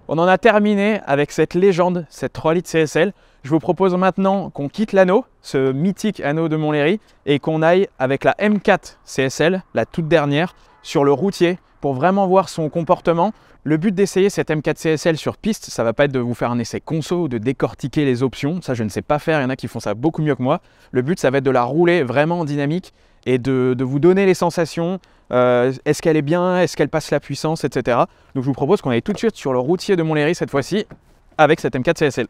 On en a terminé avec cette légende, cette 3 litres CSL. Je vous propose maintenant qu'on quitte l'anneau, ce mythique anneau de Montlhéry, et qu'on aille avec la M4 CSL, la toute dernière, sur le routier, pour vraiment voir son comportement. Le but d'essayer cette M4 CSL sur piste, ça ne va pas être de vous faire un essai conso ou de décortiquer les options. Ça, je ne sais pas faire, il y en a qui font ça beaucoup mieux que moi. Le but, ça va être de la rouler vraiment en dynamique et de vous donner les sensations. Est-ce qu'elle est bien? Est-ce qu'elle passe la puissance, etc. Donc je vous propose qu'on aille tout de suite sur le routier de Montlhéry cette fois-ci avec cette M4 CSL.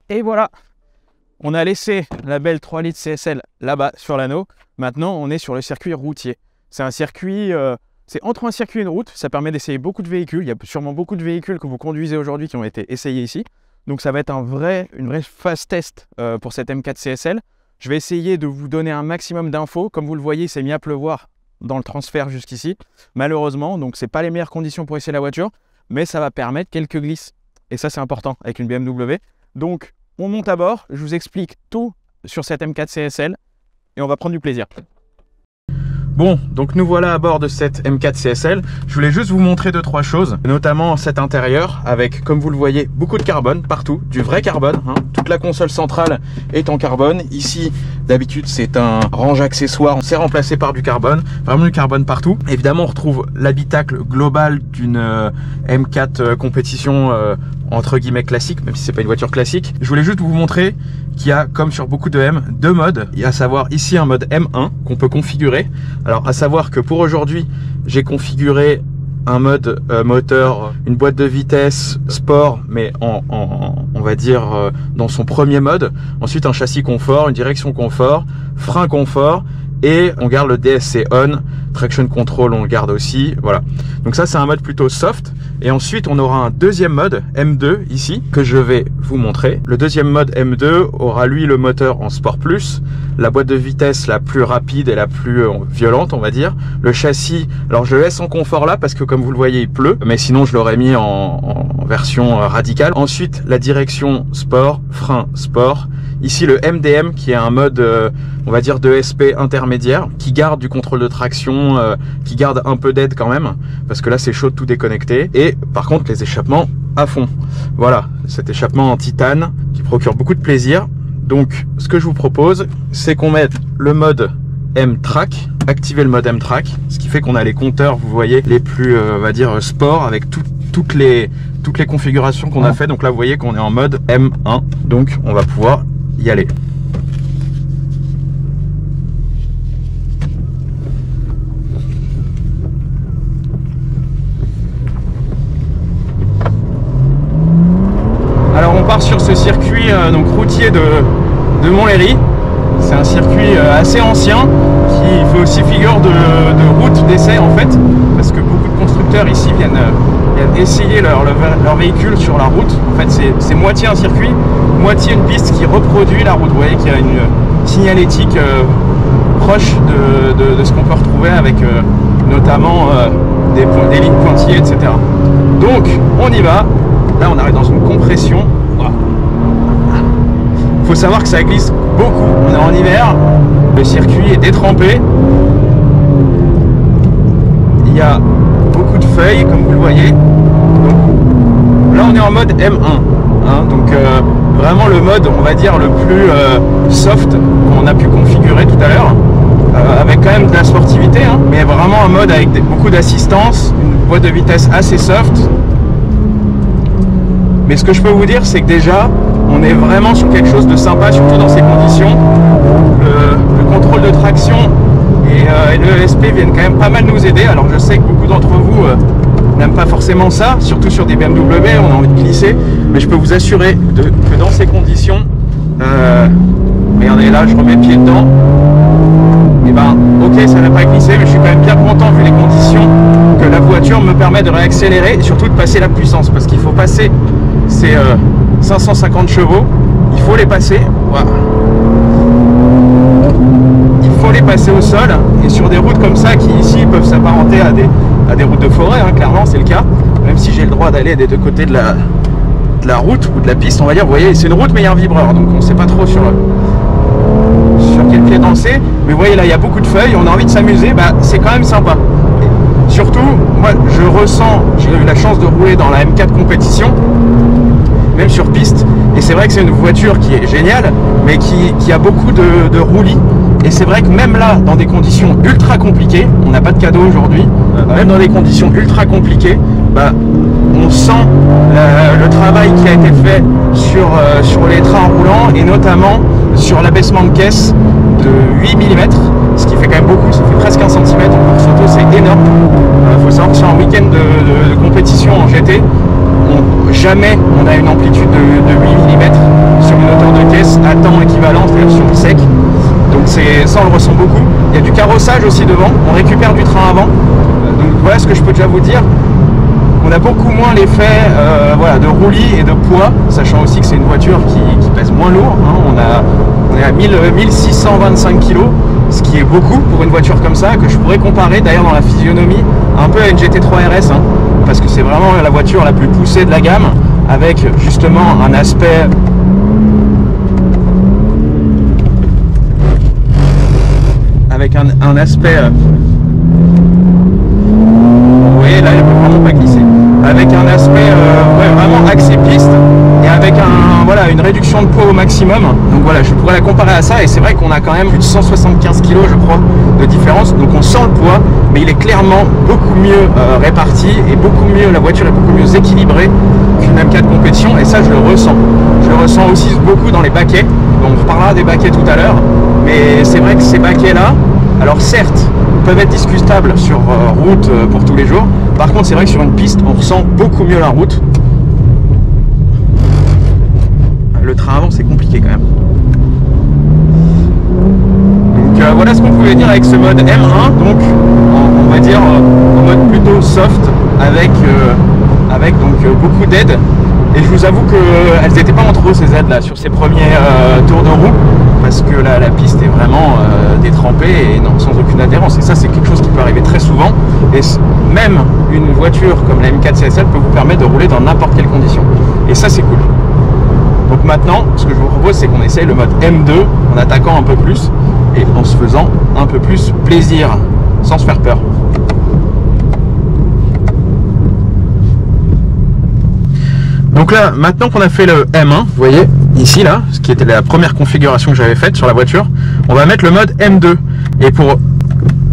Et voilà, on a laissé la belle 3 litres CSL là-bas sur l'anneau. Maintenant, on est sur le circuit routier. C'est un circuit, c'est entre un circuit et une route. Ça permet d'essayer beaucoup de véhicules. Il y a sûrement beaucoup de véhicules que vous conduisez aujourd'hui qui ont été essayés ici. Donc ça va être une vraie phase test pour cette M4 CSL. Je vais essayer de vous donner un maximum d'infos. Comme vous le voyez, il s'est mis à pleuvoir dans le transfert jusqu'ici, malheureusement. Donc ce n'est pas les meilleures conditions pour essayer la voiture, mais ça va permettre quelques glisses. Et ça, c'est important avec une BMW. Donc on monte à bord, je vous explique tout sur cette M4 CSL et on va prendre du plaisir. Bon, donc nous voilà à bord de cette M4 CSL. Je voulais juste vous montrer 2-3 choses, notamment cet intérieur avec, comme vous le voyez, beaucoup de carbone partout, du vrai carbone. Toute la console centrale est en carbone. Ici, d'habitude, c'est un range accessoire. C'est remplacé par du carbone, vraiment du carbone partout. Évidemment, on retrouve l'habitacle global d'une M4 compétition entre guillemets classique, même si c'est pas une voiture classique. Je voulais juste vous montrer qu'il y a, comme sur beaucoup de M, 2 modes. Il y a à savoir ici un mode M1 qu'on peut configurer. Alors à savoir que pour aujourd'hui, j'ai configuré un mode moteur, une boîte de vitesse sport, mais on va dire dans son premier mode. Ensuite un châssis confort, une direction confort, frein confort, et on garde le DSC on, traction control on le garde aussi, voilà. Donc ça c'est un mode plutôt soft. Et ensuite on aura un deuxième mode M2 ici que je vais vous montrer. Le deuxième mode M2 aura lui le moteur en Sport Plus, la boîte de vitesse la plus rapide et la plus violente on va dire. Le châssis, alors je le laisse en confort là parce que comme vous le voyez il pleut, mais sinon je l'aurais mis en version radicale. Ensuite la direction sport, frein sport. Ici le MDM qui est un mode on va dire de SP intermédiaire qui garde du contrôle de traction, qui garde un peu d'aide quand même parce que là c'est chaud de tout déconnecter. Et par contre les échappements à fond. Voilà, cet échappement en titane qui procure beaucoup de plaisir. Donc ce que je vous propose c'est qu'on mette le mode M-Track, activer le mode M-Track, ce qui fait qu'on a les compteurs, vous voyez, les plus on va dire sport avec toutes les configurations qu'on a fait. Donc là vous voyez qu'on est en mode M1, donc on va pouvoir y aller. Alors on part sur ce circuit donc routier de Montlhéry. C'est un circuit assez ancien qui fait aussi figure de route d'essai en fait, parce que beaucoup de constructeurs ici viennent essayer leur véhicule sur la route. En fait c'est moitié un circuit, moitié une piste qui reproduit la route. Vous voyez qu'il y a une signalétique proche de ce qu'on peut retrouver avec notamment des lignes pointillées, etc. Donc on y va. Là on arrive dans une compression. Il faut savoir que ça glisse beaucoup. On est en hiver, le circuit est détrempé. Il y a beaucoup de feuilles comme vous le voyez. Donc, là on est en mode M1. Donc vraiment le mode on va dire le plus soft qu'on a pu configurer tout à l'heure. Avec quand même de la sportivité, mais vraiment un mode avec beaucoup d'assistance, une boîte de vitesse assez soft. Mais ce que je peux vous dire, c'est que déjà, on est vraiment sur quelque chose de sympa, surtout dans ces conditions. Le contrôle de traction et le ESP viennent quand même pas mal nous aider. Alors je sais que beaucoup d'entre vous n'aiment pas forcément ça, surtout sur des BMW, on a envie de glisser. Mais je peux vous assurer que dans ces conditions, regardez là, je remets le pied dedans. Et ben, ok, ça n'a pas glissé, mais je suis quand même bien content vu les conditions que la voiture me permet de réaccélérer et surtout de passer la puissance, parce qu'il faut passer ces 550 chevaux, il faut les passer. Voilà. Il faut les passer au sol et sur des routes comme ça qui ici peuvent s'apparenter à des routes de forêt, clairement c'est le cas, même si j'ai le droit d'aller des deux côtés de la route ou de la piste, on va dire. Vous voyez, c'est une route mais il y a un vibreur, donc on ne sait pas trop sur quel pied danser. lancer. Mais vous voyez là, il y a beaucoup de feuilles, on a envie de s'amuser, bah, c'est quand même sympa. Et surtout, moi je ressens, j'ai eu la chance de rouler dans la M4 compétition, même sur piste, et c'est vrai que c'est une voiture qui est géniale, mais qui a beaucoup de roulis. Et c'est vrai que même là, dans des conditions ultra compliquées, on n'a pas de cadeau aujourd'hui, même dans des conditions ultra compliquées, bah, on sent le travail qui a été fait sur les trains roulants, et notamment sur l'abaissement de caisse de 8 mm, ce qui fait quand même beaucoup, ça fait presque 1 cm en course auto, c'est énorme. Il faut savoir que sur un week-end de compétition en GT, jamais on a une amplitude de 8 mm sur une hauteur de caisse à temps équivalent, c'est-à-dire sur le sec. Donc ça on le ressent beaucoup. Il y a du carrossage aussi devant, on récupère du train avant. Donc voilà ce que je peux déjà vous dire. On a beaucoup moins l'effet voilà, de roulis et de poids, sachant aussi que c'est une voiture qui pèse moins lourd. Hein. On est à 1625 kg, ce qui est beaucoup pour une voiture comme ça, que je pourrais comparer d'ailleurs dans la physionomie un peu à une GT3 RS, hein, parce que c'est vraiment la voiture la plus poussée de la gamme, avec justement un aspect un aspect vous voyez là, elle peut vraiment pas glisser, avec un aspect ouais, vraiment axé piste, et avec voilà, une réduction de poids au maximum. Donc voilà, je pourrais la comparer à ça, et c'est vrai qu'on a quand même plus de 175 kg je crois de différence, donc on sent le poids, mais il est clairement beaucoup mieux réparti, et beaucoup mieux, la voiture est beaucoup mieux équilibrée qu'une M4 compétition, et ça je le ressens. Je le ressens aussi beaucoup dans les baquets, on reparlera des baquets tout à l'heure, mais c'est vrai que ces baquets là, alors certes, peuvent être discutables sur route pour tous les jours. Par contre, c'est vrai que sur une piste, on ressent beaucoup mieux la route. Le train avant, c'est compliqué quand même. Donc voilà ce qu'on pouvait dire avec ce mode M1. Donc, on va dire en mode plutôt soft, avec donc beaucoup d'aides. Et je vous avoue qu'elles n'étaient pas en trop ces aides là sur ces premiers tours de roue, parce que la piste est vraiment détrempée et non, sans aucune adhérence, et ça c'est quelque chose qui peut arriver très souvent, et même une voiture comme la M4 CSL peut vous permettre de rouler dans n'importe quelle condition, et ça c'est cool. Donc maintenant ce que je vous propose, c'est qu'on essaye le mode M2 en attaquant un peu plus et en se faisant un peu plus plaisir sans se faire peur. Donc là, maintenant qu'on a fait le M1, vous voyez, ici là, ce qui était la première configuration que j'avais faite sur la voiture, on va mettre le mode M2. Et pour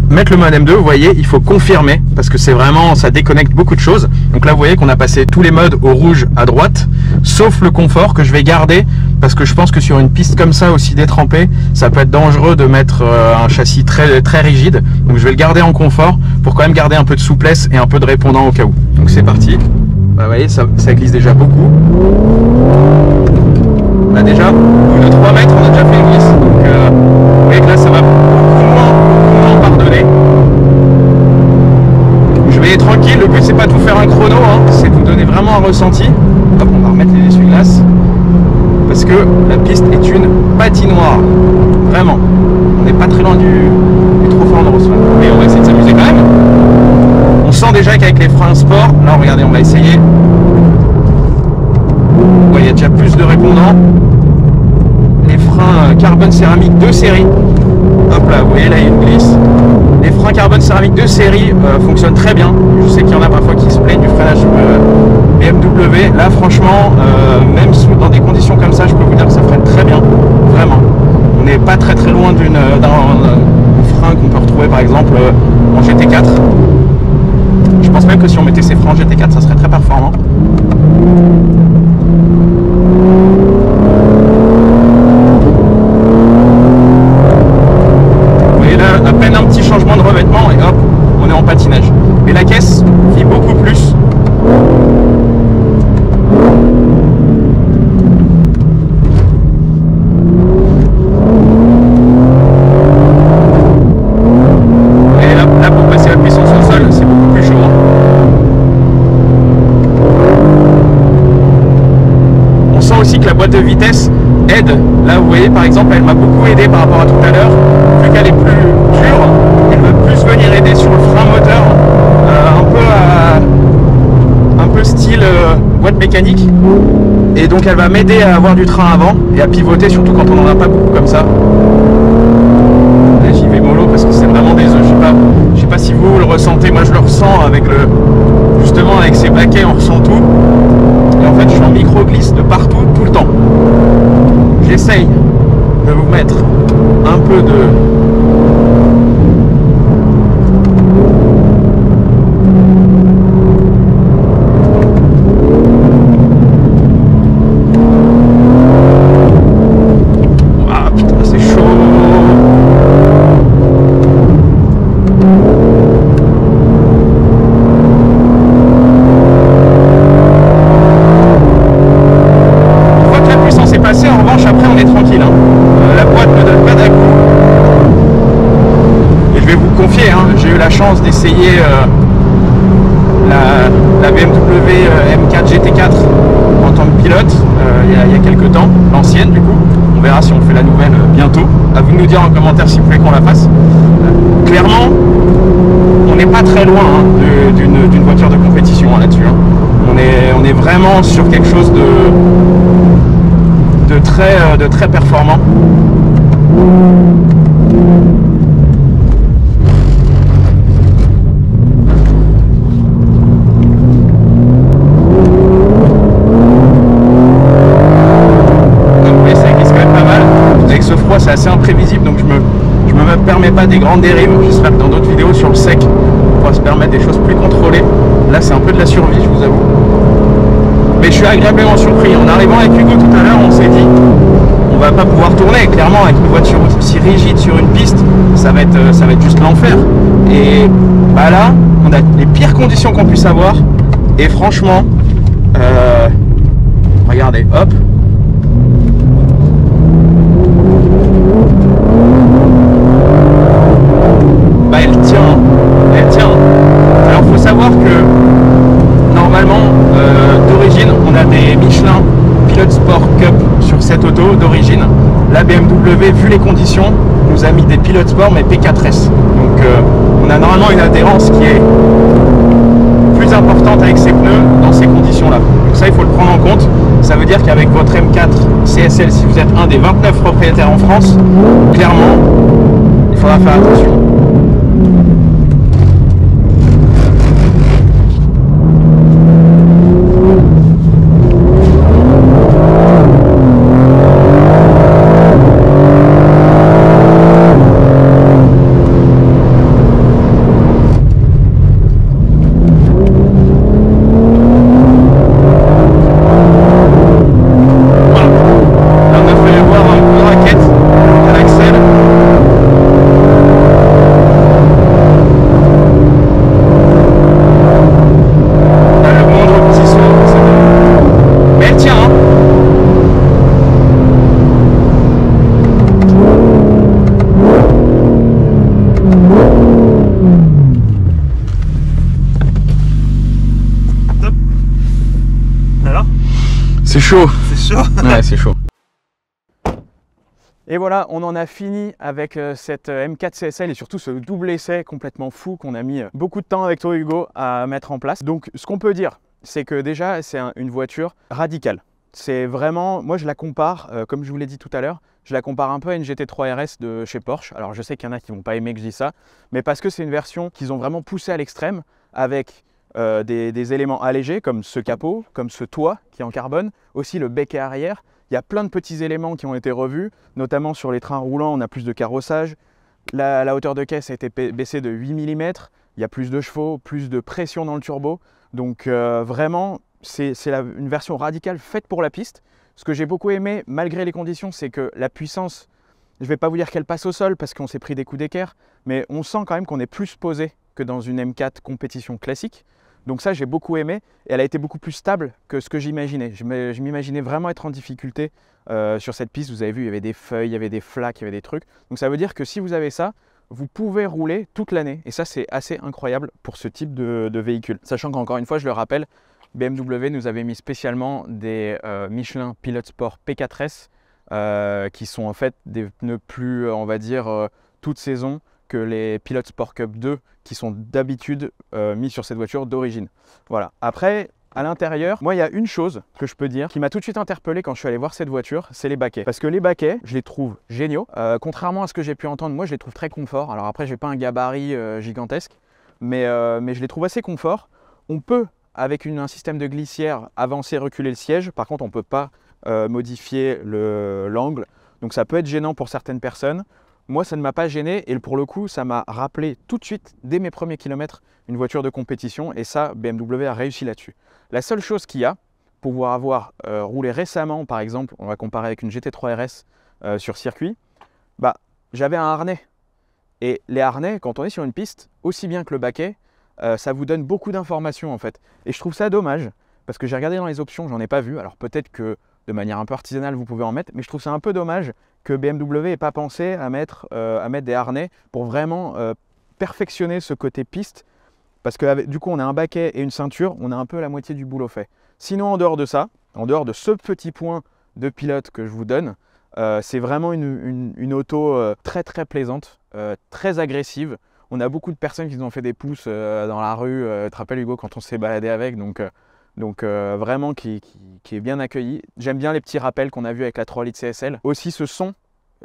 mettre le mode M2, vous voyez, il faut confirmer, parce que c'est vraiment, ça déconnecte beaucoup de choses. Donc là, vous voyez qu'on a passé tous les modes au rouge à droite, sauf le confort que je vais garder, parce que je pense que sur une piste comme ça, aussi détrempée, ça peut être dangereux de mettre un châssis très, très rigide. Donc je vais le garder en confort, pour quand même garder un peu de souplesse et un peu de répondant au cas où. Donc c'est parti. Bah, vous voyez, ça glisse déjà beaucoup. Là déjà, au bout de 3 mètres, on a déjà fait une glisse. Donc vous voyez que là, ça va beaucoup moins pardonner. Je vais être tranquille, le but c'est pas de vous faire un chrono, hein, c'est de vous donner vraiment un ressenti. Hop, on va remettre les essuie-glaces. Parce que la piste est une patinoire. Vraiment. On n'est pas très loin du trophée Endurosfan. Mais on va essayer de s'amuser quand même. On sent déjà qu'avec les freins sport, là regardez, on va essayer. Ouais, il y a déjà plus de répondants. Les freins carbone céramique de série. Hop là, vous voyez, là il y a une glisse. Les freins carbone céramique de série fonctionnent très bien. Je sais qu'il y en a parfois qui se plaignent du freinage BMW. Là franchement, même dans des conditions comme ça, je peux vous dire que ça freine très bien. Vraiment. On n'est pas très loin d'un frein qu'on peut retrouver par exemple en GT4. Je pense même que si on mettait ces freins en GT4, ça serait très performant. Vous voyez là, à peine un petit changement de revêtement et hop, on est en patinage. Mais la caisse vit beaucoup plus. La boîte de vitesse aide. Là vous voyez par exemple, elle m'a beaucoup aidé par rapport à tout à l'heure. Vu qu'elle est plus dure, elle va plus venir aider sur le frein moteur, un peu style boîte mécanique, et donc elle va m'aider à avoir du train avant et à pivoter, surtout quand on n'en a pas beaucoup comme ça. essayé la BMW M4 GT4 en tant que pilote il y a quelques temps, l'ancienne du coup. On verra si on fait la nouvelle bientôt. À vous de nous dire en commentaire si vous voulez qu'on la fasse. Clairement, on n'est pas très loin hein, d'une voiture de compétition hein, là-dessus. Hein. On est vraiment sur quelque chose de très performant. C'est assez imprévisible, donc je me permets pas des grandes dérives. J'espère que dans d'autres vidéos sur le sec on pourra se permettre des choses plus contrôlées. Là c'est un peu de la survie, je vous avoue, mais je suis agréablement surpris. En arrivant avec Hugo tout à l'heure, on s'est dit on va pas pouvoir tourner. Clairement avec une voiture aussi rigide sur une piste, ça va être juste l'enfer. Et bah là on a les pires conditions qu'on puisse avoir, et franchement regardez, hop, bah elle tient, elle tient. Alors faut savoir que normalement d'origine on a des Michelin Pilot Sport Cup sur cette auto d'origine. La BMW, vu les conditions, nous a mis des Pilot Sport mais P4S, donc on a normalement une adhérence qui est plus importante avec ces pneus dans ces conditions là, donc ça il faut le prendre en compte. Ça veut dire qu'avec votre M4 CSL, si vous êtes un des 29 propriétaires en France, clairement il faudra faire attention. C'est chaud. C'est chaud. Ouais, c'est chaud. Et voilà, on en a fini avec cette M4 CSL et surtout ce double essai complètement fou qu'on a mis beaucoup de temps avec toi Hugo à mettre en place. Donc ce qu'on peut dire, c'est que déjà c'est une voiture radicale. C'est vraiment, moi je la compare, comme je vous l'ai dit tout à l'heure, je la compare un peu à une GT3 RS de chez Porsche. Alors je sais qu'il y en a qui vont pas aimer que je dise ça, mais parce que c'est une version qu'ils ont vraiment poussée à l'extrême avec des éléments allégés comme ce capot, comme ce toit qui est en carbone, aussi le becquet arrière. Il y a plein de petits éléments qui ont été revus, notamment sur les trains roulants, on a plus de carrossage. La hauteur de caisse a été baissée de 8 mm, il y a plus de chevaux, plus de pression dans le turbo. Donc vraiment, c'est une version radicale faite pour la piste. Ce que j'ai beaucoup aimé, malgré les conditions, c'est que la puissance, je ne vais pas vous dire qu'elle passe au sol parce qu'on s'est pris des coups d'équerre, mais on sent quand même qu'on est plus posé que dans une M4 compétition classique. Donc ça, j'ai beaucoup aimé et elle a été beaucoup plus stable que ce que j'imaginais. Je m'imaginais vraiment être en difficulté sur cette piste. Vous avez vu, il y avait des feuilles, il y avait des flaques, il y avait des trucs. Donc ça veut dire que si vous avez ça, vous pouvez rouler toute l'année. Et ça, c'est assez incroyable pour ce type de véhicule. Sachant qu'encore une fois, je le rappelle, BMW nous avait mis spécialement des Michelin Pilot Sport P4S qui sont en fait des pneus plus, on va dire, toute saison que les Pilot Sport Cup 2 qui sont d'habitude mis sur cette voiture d'origine. Voilà. Après, à l'intérieur, moi il y a une chose que je peux dire qui m'a tout de suite interpellé quand je suis allé voir cette voiture, c'est les baquets. Parce que les baquets, je les trouve géniaux. Contrairement à ce que j'ai pu entendre, moi je les trouve très confort. Alors après, j'ai pas un gabarit gigantesque, mais je les trouve assez confort. On peut, avec un système de glissière, avancer, reculer le siège. Par contre, on ne peut pas modifier l'angle. Donc ça peut être gênant pour certaines personnes. Moi, ça ne m'a pas gêné et pour le coup, ça m'a rappelé tout de suite, dès mes premiers kilomètres, une voiture de compétition et ça, BMW a réussi là-dessus. La seule chose qu'il y a, pour pouvoir avoir roulé récemment, par exemple, on va comparer avec une GT3 RS sur circuit, bah, j'avais un harnais. Et les harnais, quand on est sur une piste, aussi bien que le baquet, ça vous donne beaucoup d'informations en fait. Et je trouve ça dommage, parce que j'ai regardé dans les options, j'en ai pas vu. Alors peut-être que de manière un peu artisanale, vous pouvez en mettre, mais je trouve ça un peu dommage que BMW n'ait pas pensé à mettre des harnais pour vraiment perfectionner ce côté piste Parce que du coup, on a un baquet et une ceinture, on a un peu la moitié du boulot fait. Sinon, en dehors de ça, en dehors de ce petit point de pilote que je vous donne, c'est vraiment une auto très très plaisante, très agressive. On a beaucoup de personnes qui nous ont fait des pouces dans la rue, tu te rappelles Hugo, quand on s'est baladé avec, donc vraiment qui est bien accueilli. J'aime bien les petits rappels qu'on a vus avec la 3 litres CSL. Aussi ce son,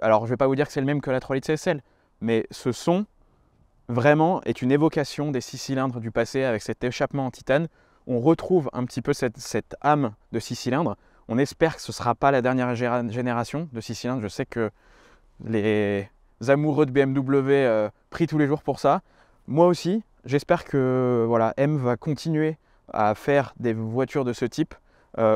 alors je ne vais pas vous dire que c'est le même que la 3 litres CSL, mais ce son vraiment est une évocation des 6 cylindres du passé avec cet échappement en titane. On retrouve un petit peu cette âme de 6 cylindres. On espère que ce ne sera pas la dernière génération de 6 cylindres. Je sais que les amoureux de BMW prient tous les jours pour ça. Moi aussi, j'espère que voilà, M va continuer à faire des voitures de ce type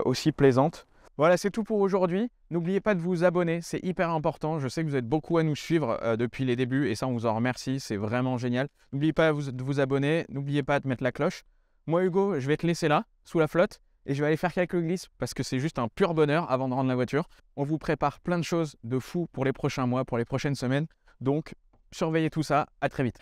aussi plaisantes. Voilà, c'est tout pour aujourd'hui. N'oubliez pas de vous abonner, c'est hyper important. Je sais que vous êtes beaucoup à nous suivre depuis les débuts et ça, on vous en remercie, c'est vraiment génial. N'oubliez pas de vous abonner, n'oubliez pas de mettre la cloche. Moi, Hugo, je vais te laisser là, sous la flotte, et je vais aller faire quelques glisses parce que c'est juste un pur bonheur avant de rendre la voiture. On vous prépare plein de choses de fou pour les prochains mois, pour les prochaines semaines. Donc, surveillez tout ça. À très vite.